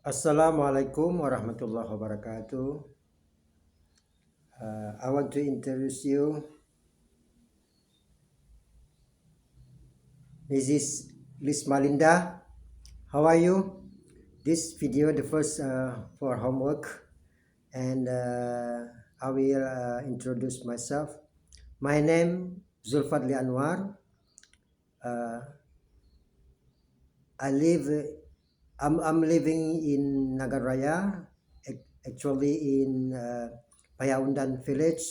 Assalamualaikum warahmatullahi wabarakatuh. I want to introduce you. This is Liz Malinda. How are you? This video, the first for homework, and I will introduce myself. My name Zulfadli Anwar. I live. I'm living in Nagarraya, actually in Payaundan village,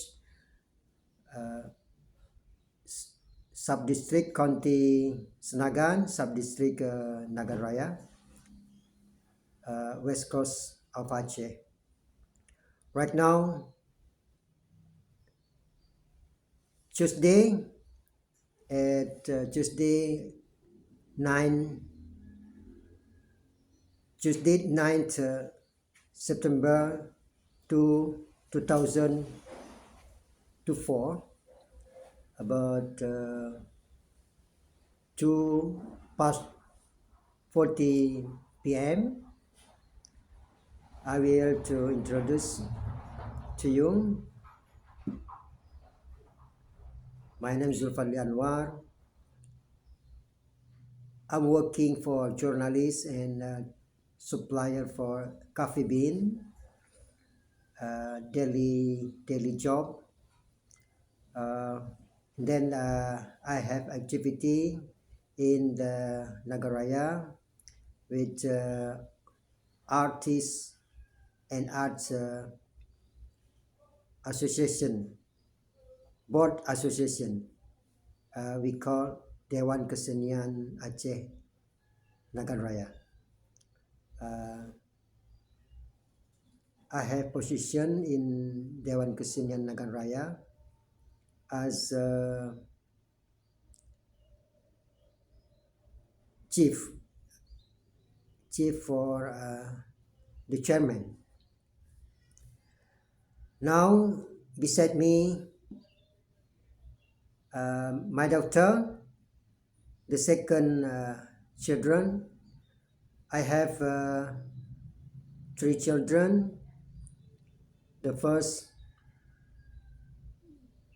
Subdistrict County Senagan, Subdistrict Nagarraya, West Coast of Aceh. Right now, Tuesday at Tuesday 9th September 2024, about 2:40 p.m. I will to introduce to you. My name is Zulfadli Anwar. I'm working for journalist and supplier for coffee bean, daily job. Then I have activity in the Nagarraya with artists and arts association, board association. We call Dewan Kesenian Aceh Nagarraya. I have position in Dewan Kesenian Nagarraya as chief for the chairman. Now beside me, my daughter, the second children. I have 3 children. The first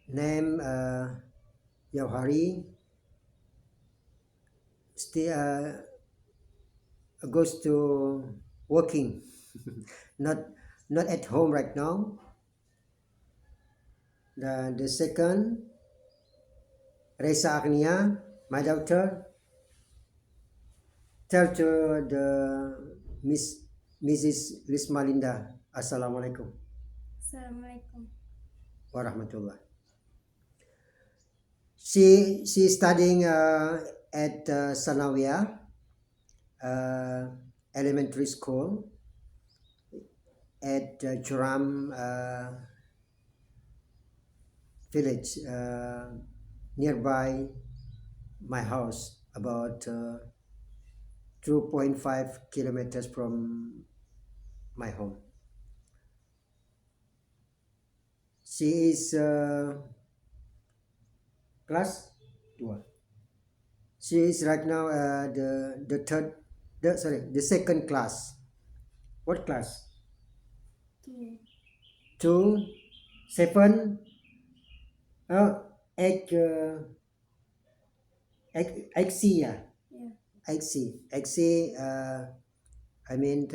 name Yauhari, still goes to working, not at home right now. The second, Reza Agnia, my daughter. Tell to the Mrs. Liz Malinda, Assalamualaikum Assalamualaikum. warahmatullah. She studying at Sanawiyah elementary school at Juram village nearby my house, about 2.5 kilometers from my home. She is class 2. She is right now the second class. What class? 2. 2, 7, 8, XC, yeah. Yeah. XC. I mean